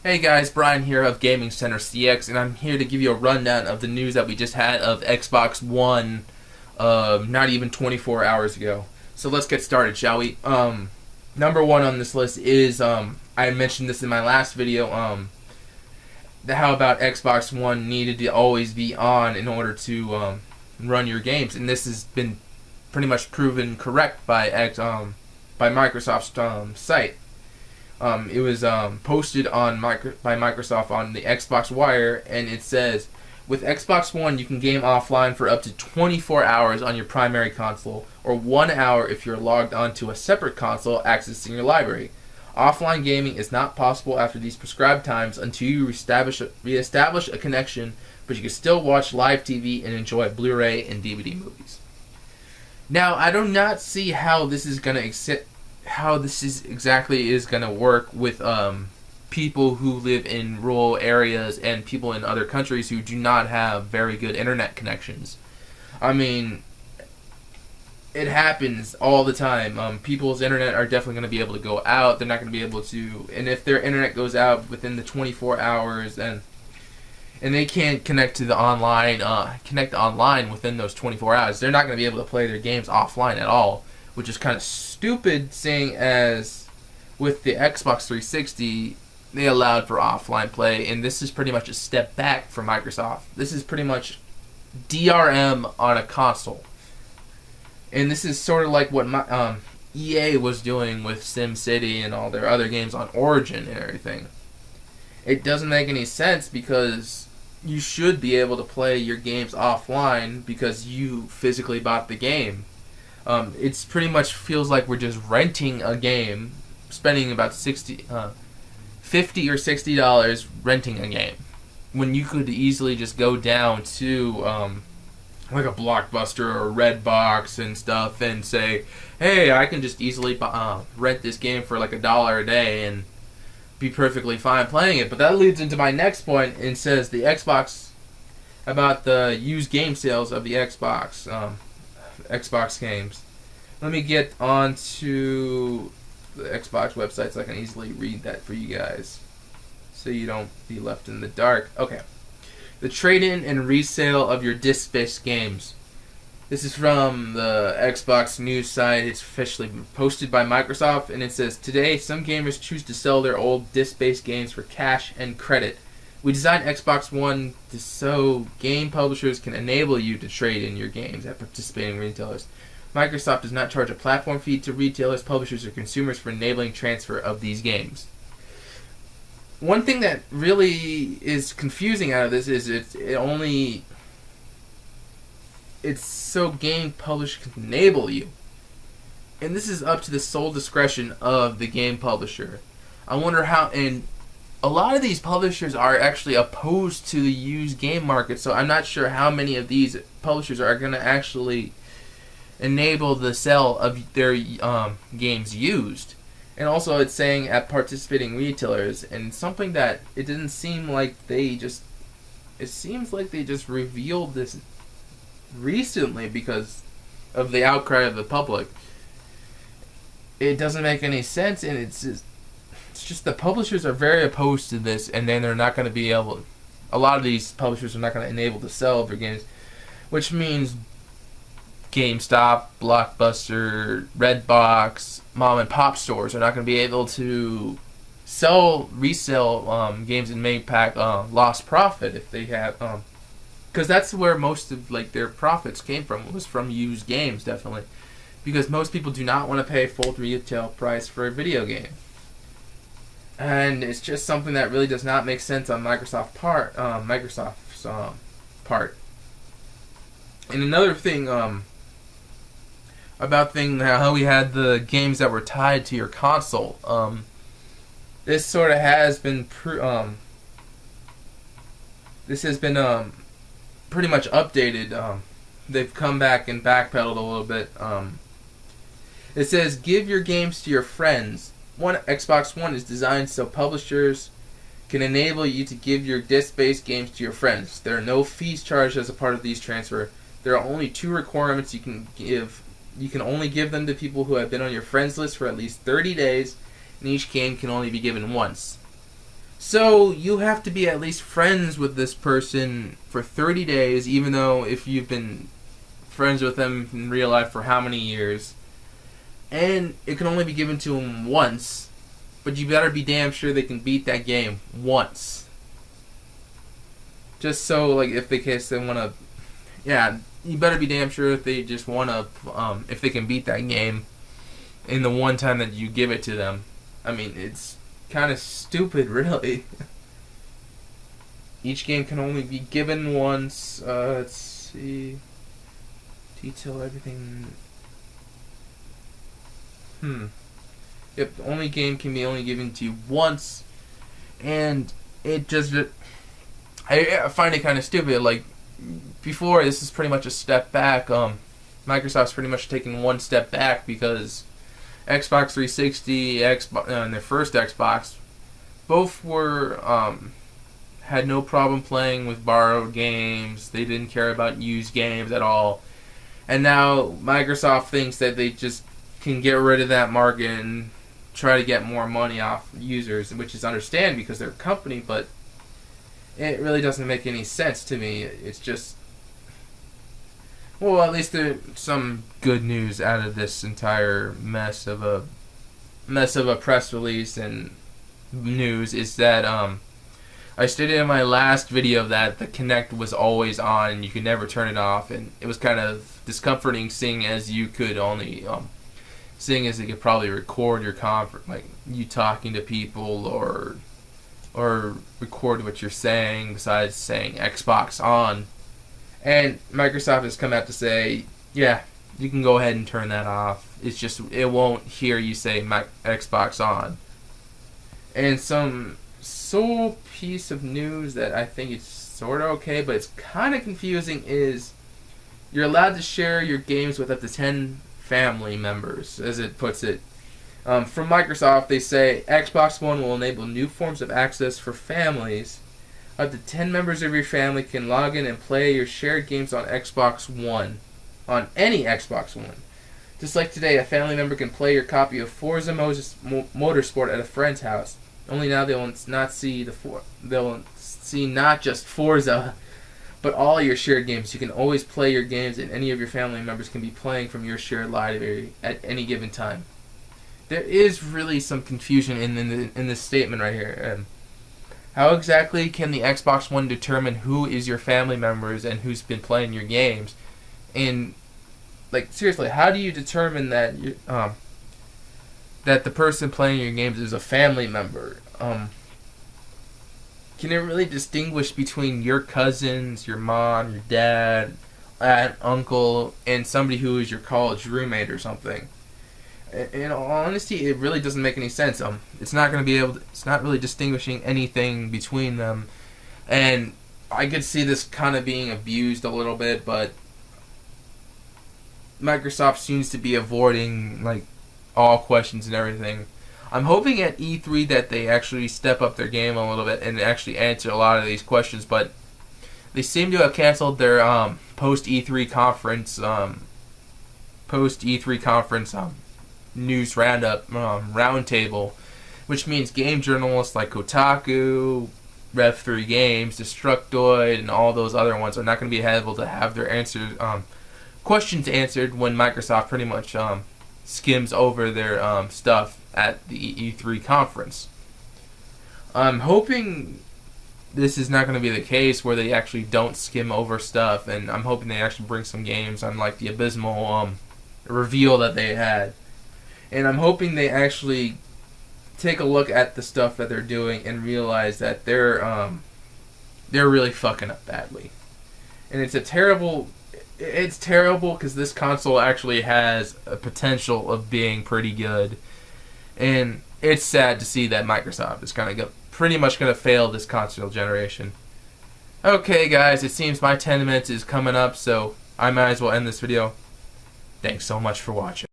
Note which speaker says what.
Speaker 1: Hey guys, Brian here of Gaming Center CX, and I'm here to give you a rundown of the news that we just had of Xbox One, not even 24 hours ago. So let's get started, shall we? Number one on this list is, I mentioned this in my last video, how about Xbox One needed to always be on in order to run your games, and this has been pretty much proven correct by Microsoft's site. It was posted on by Microsoft on the Xbox Wire, and it says, with Xbox One, you can game offline for up to 24 hours on your primary console, or 1 hour if you're logged onto a separate console accessing your library. Offline gaming is not possible after these prescribed times until you reestablish a connection, but you can still watch live TV and enjoy Blu-ray and DVD movies. Now, I do not see how this is going to exactly is going to work with people who live in rural areas and people in other countries who do not have very good internet connections. I mean, it happens all the time. People's internet are definitely going to be able to go out. They're not going to be able to, and if their internet goes out within the 24 hours and they can't connect to the online within those 24 hours, they're not going to be able to play their games offline at all, which is kind of stupid, seeing as with the Xbox 360 they allowed for offline play, and this is pretty much a step back for Microsoft. This is pretty much DRM on a console, and this is sort of like what EA was doing with SimCity and all their other games on Origin and everything. It doesn't make any sense, because you should be able to play your games offline because you physically bought the game. It's pretty much feels like we're just renting a game, spending about $50 or $60 renting a game, when you could easily just go down to like a Blockbuster or Redbox and stuff and say, hey, I can just easily rent this game for like $1 a day and be perfectly fine playing it. But that leads into my next point and says the Xbox, about the used game sales of the Xbox games. Let me get onto the Xbox website so I can easily read that for you guys, so you don't be left in the dark. Okay. The trade-in and resale of your disc-based games. This is from the Xbox news site. It's officially posted by Microsoft, and it says, today some gamers choose to sell their old disc-based games for cash and credit. We designed Xbox One so game publishers can enable you to trade in your games at participating retailers. Microsoft does not charge a platform fee to retailers, publishers, or consumers for enabling transfer of these games. One thing that really is confusing out of this is it's so game publishers can enable you. And this is up to the sole discretion of the game publisher. I wonder how, and a lot of these publishers are actually opposed to the used game market, so I'm not sure how many of these publishers are going to actually enable the sale of their games used. And also it's saying at participating retailers, and something that it didn't seem like it seems like they just revealed this recently because of the outcry of the public. It doesn't make any sense, and it's just the publishers are very opposed to this, and then they're not going to be able, a lot of these publishers are not going to enable to sell their games, which means GameStop, Blockbuster, Redbox, mom and pop stores are not going to be able to resell games and make lost profit if they have, because that's where most of their profits came from, was from used games, definitely, because most people do not want to pay full retail price for a video game. And it's just something that really does not make sense on Microsoft's part. And another thing about how we had the games that were tied to your console. This sort of has been pretty much updated. They've come back and backpedaled a little bit. It says, give your games to your friends. Xbox One is designed so publishers can enable you to give your disc-based games to your friends. There are no fees charged as a part of these transfer. There are only 2 requirements you can give. You can only give them to people who have been on your friends list for at least 30 days, and each game can only be given once. So you have to be at least friends with this person for 30 days, even though if you've been friends with them in real life for how many years. And it can only be given to them once, but you better be damn sure they can beat that game once. Just so, like, if they case they want to, yeah, you better be damn sure if they just want to, if they can beat that game in the one time that you give it to them. I mean, it's kind of stupid, really. Each game can only be given once. Let's see. Detail everything. Yep, the only game can be only given to you once, and it just, I find it kind of stupid. Like, before, this is pretty much a step back. Microsoft's pretty much taking one step back because Xbox 360, Xbox, and their first Xbox, both were had no problem playing with borrowed games. They didn't care about used games at all. And now Microsoft thinks that they just can get rid of that market and try to get more money off users, which is understandable because they're a company, but it really doesn't make any sense to me. It's just, well, at least there's some good news out of this entire mess of a press release and news is that I stated in my last video that the Kinect was always on and you could never turn it off, and it was kind of discomforting seeing as you could only seeing as it could probably record your conference, like you talking to people, or record what you're saying besides saying Xbox on. And Microsoft has come out to say, yeah, you can go ahead and turn that off. It's just it won't hear you say Xbox on. And some sole piece of news that I think is sort of okay, but it's kind of confusing, is you're allowed to share your games with up to 10 family members, as it puts it. From Microsoft, they say Xbox One will enable new forms of access for families. Up to 10 members of your family can log in and play your shared games on Xbox One, on any Xbox One. Just like today, a family member can play your copy of Forza Motorsport at a friend's house. Only now they will not see they'll see not just Forza, but all your shared games. You can always play your games, and any of your family members can be playing from your shared library at any given time. There is really some confusion in this statement right here. How exactly can the Xbox One determine who is your family members and who's been playing your games? And, like, seriously, how do you determine that that the person playing your games is a family member? Can it really distinguish between your cousins, your mom, your dad, aunt, uncle, and somebody who is your college roommate or something? In all honesty, it really doesn't make any sense. It's not going to be able to, it's not really distinguishing anything between them. And I could see this kind of being abused a little bit, but Microsoft seems to be avoiding, like, all questions and everything. I'm hoping at E3 that they actually step up their game a little bit and actually answer a lot of these questions, but they seem to have canceled their post E3 conference news roundup roundtable, which means game journalists like Kotaku, Rev3 Games, Destructoid, and all those other ones are not going to be able to have their questions answered when Microsoft pretty much skims over their stuff at the E3 conference. I'm hoping this is not going to be the case where they actually don't skim over stuff, and I'm hoping they actually bring some games, unlike the abysmal reveal that they had. And I'm hoping they actually take a look at the stuff that they're doing and realize that they're really fucking up badly. And it's terrible because this console actually has a potential of being pretty good. And it's sad to see that Microsoft is pretty much going to fail this console generation. Okay, guys, it seems my 10 minutes is coming up, so I might as well end this video. Thanks so much for watching.